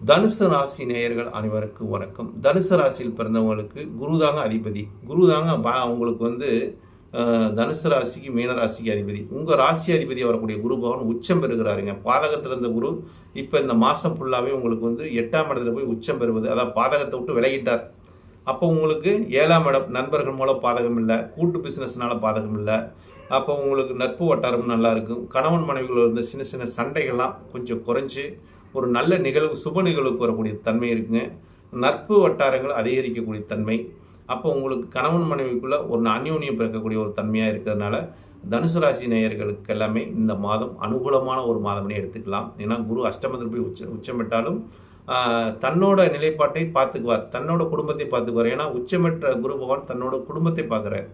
தனுசு ராசி நேயர்கள் அனைவருக்கும் வணக்கம். தனுசு ராசியில் பிறந்தவங்களுக்கு குருதாங்க அதிபதி. குருதாங்க அவங்களுக்கு தனுசு ராசிக்கு மீன ராசிக்கு அதிபதி. உங்கள் ராசி அதிபதி வரக்கூடிய குரு பகவான் உச்சம் பெறுகிறாருங்க. பாதகத்தில் இருந்த குரு இப்போ இந்த மாதம் ஃபுல்லாகவே உங்களுக்கு 8ஆம் இடத்துல போய் உச்சம் பெறுவது, அதாவது பாதகத்தை விட்டு விலகிட்டார். அப்போ உங்களுக்கு 7ஆம் இடம், நண்பர்கள் மூலம் பாதகம் இல்லை, கூட்டு பிஸ்னஸ்னால பாதகம் இல்லை. அப்போ உங்களுக்கு நட்பு வட்டாரம் நல்லா இருக்கும். கணவன் மனைவிகள் இருந்த சின்ன சின்ன சண்டைகள்லாம் கொஞ்சம் குறைஞ்சி ஒரு நல்ல நிகழ்வு, சுப நிகழ்வுக்கு வரக்கூடிய தன்மை இருக்குங்க. நட்பு வட்டாரங்கள் அதிகரிக்கக்கூடிய தன்மை. அப்போ உங்களுக்கு கணவன் மனைவிக்குள்ள ஒரு அந்யோன்யம் பிறக்கக்கூடிய ஒரு தன்மையாக இருக்கிறதுனால தனுசு ராசி நேயர்களுக்கு எல்லாமே இந்த மாதம் அனுகூலமான ஒரு மாதம்னே எடுத்துக்கலாம். ஏன்னா குரு அஷ்டமத்தில் போய் உச்சமிட்டாலும் தன்னோட நிலைப்பாட்டை பார்த்துக்குவார், தன்னோட குடும்பத்தை பார்த்துக்குவார். ஏன்னா உச்சமற்ற குரு பகவான் தன்னோட குடும்பத்தை பார்க்குறார்,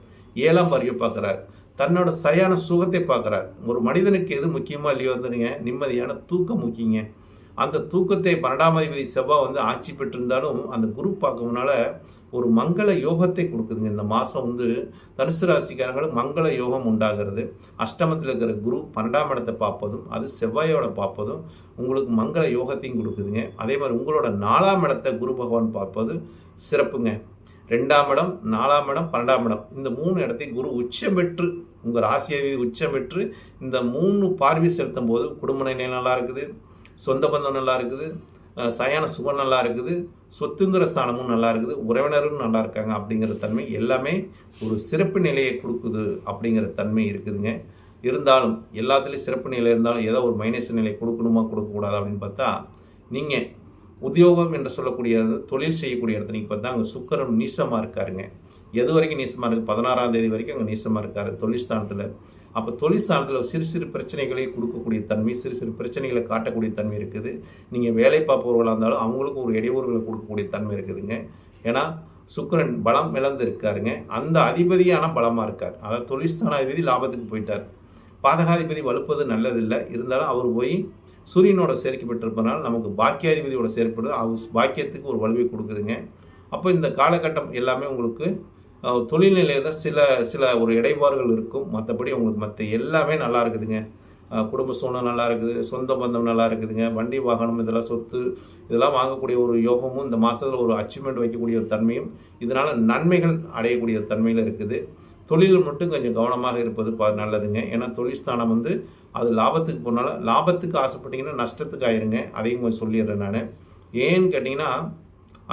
7ஆம் பார்வையை பார்க்குறார், தன்னோட சரியான சுகத்தை பார்க்குறார். ஒரு மனிதனுக்கு எது முக்கியமாக இல்லையோ நிம்மதியான தூக்கம் முக்கியங்க. அந்த தூக்கத்தை 12ஆம் அதிபதி செவ்வாய் ஆட்சி பெற்றிருந்தாலும் அந்த குரு பார்க்கறதுனால ஒரு மங்கள யோகத்தை கொடுக்குதுங்க. இந்த மாதம் தனுசு ராசிக்காரங்களுக்கு மங்கள யோகம் உண்டாகிறது. அஷ்டமத்தில் இருக்கிற குரு 12ஆம் இடத்தை பார்ப்பதும் அது செவ்வாயோட பார்ப்பதும் உங்களுக்கு மங்கள யோகத்தையும் கொடுக்குதுங்க. அதே மாதிரி உங்களோட 4ஆம் இடத்தை குரு பகவான் பார்ப்பது சிறப்புங்க. 2ஆம் இடம், 4ஆம் இடம், 12ஆம் இடம், இந்த 3 இடத்தையும் குரு உச்சம் பெற்று உங்கள் ராசி அதிபதி உச்சம் பெற்று இந்த 3 பார்வை செலுத்தும் போது குடும்ப நிலை நல்லா இருக்குது, சொந்த பந்தம் நல்லா இருக்குது, சயான சுகம் நல்லா இருக்குது, சொத்துங்கிற ஸ்தானமும் நல்லா இருக்குது, உறவினரும் நல்லா இருக்காங்க. அப்படிங்கிற தன்மை எல்லாமே ஒரு சிறப்பு நிலையை கொடுக்குது. அப்படிங்கிற தன்மை இருக்குதுங்க. இருந்தாலும் எல்லாத்துலேயும் சிறப்பு நிலை இருந்தாலும் ஏதோ ஒரு மைனஸ் நிலை கொடுக்கணுமா கொடுக்கக்கூடாது அப்படின்னு பார்த்தா, நீங்கள் உத்தியோகம் என்று சொல்லக்கூடிய தொழில் செய்யக்கூடிய இடத்துல நீங்கள் பார்த்தா அங்கே சுக்கிரன் நீசமாக இருக்காருங்க. எது வரைக்கும் நீசமாக இருக்குது? 16ஆம் தேதி வரைக்கும் அங்கே நீசமாக இருக்கார் தொழில் ஸ்தானத்தில். அப்போ தொழில் ஸ்தானத்தில் சிறு சிறு பிரச்சனைகளை கொடுக்கக்கூடிய தன்மை, சிறு சிறு பிரச்சனைகளை காட்டக்கூடிய தன்மை இருக்குது. நீங்கள் வேலை பார்ப்பவர்களாக இருந்தாலும் அவங்களுக்கும் ஒரு இடையூறுகளை கொடுக்கக்கூடிய தன்மை இருக்குதுங்க. ஏன்னா சுக்கிரன் பலம் இழந்து இருக்காருங்க. அந்த அதிபதியான பலமாக இருக்கார். அதாவது தொழில்ஸ்தான அதிபதி லாபத்துக்கு போயிட்டார். பாதகாதிபதி வலுப்பது நல்லதில்லை. இருந்தாலும் அவர் போய் சூரியனோட சேர்க்கை பெற்றிருப்பதனால நமக்கு பாக்கியாதிபதியோட சேர்ப்படுது, பாக்கியத்துக்கு ஒரு வலுவை கொடுக்குதுங்க. அப்போ இந்த காலகட்டம் எல்லாமே உங்களுக்கு தொழில் நிலையில் தான் சில ஒரு இடைபாடுகள் இருக்கும். மற்றபடி உங்களுக்கு மற்ற எல்லாமே நல்லா இருக்குதுங்க. குடும்ப சூழ்நிலை நல்லா இருக்குது, சொந்த பந்தம் நல்லா இருக்குதுங்க, வண்டி வாகனம் இதெல்லாம் சொத்து இதெல்லாம் வாங்கக்கூடிய ஒரு யோகமும் இந்த மாதத்தில் ஒரு அச்சீவ்மெண்ட் வைக்கக்கூடிய ஒரு தன்மையும் இதனால் நன்மைகள் அடையக்கூடிய தன்மையில் இருக்குது. தொழில் மட்டும் கொஞ்சம் கவனமாக இருப்பது நல்லதுங்க. ஏன்னா தொழில் ஸ்தானம் அது லாபத்துக்கு போனால லாபத்துக்கு ஆசைப்பட்டீங்கன்னா நஷ்டத்துக்கு ஆயிருங்க. அதையும் கொஞ்சம் சொல்லிடுறேன் நான். ஏன்னு கேட்டிங்கன்னா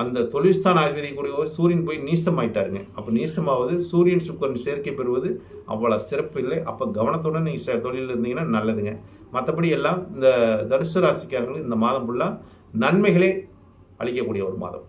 அந்த தொழில்ஸ்தான அதிபதி கூட சூரியன் போய் நீசமாயிட்டாருங்க. அப்போ நீசமாவது சூரியன் சுக்கிரன் சேர்க்கை பெறுவது அவ்வளோ சிறப்பு இல்லை. அப்போ கவனத்துடன் நீங்கள் தொழிலில் இருந்தீங்கன்னா நல்லதுங்க. மற்றபடி எல்லாம் இந்த தனுசு ராசிக்காரங்களுக்கு இந்த மாதம் ஃபுல்லாக நன்மைகளே அளிக்கக்கூடிய ஒரு மாதம்.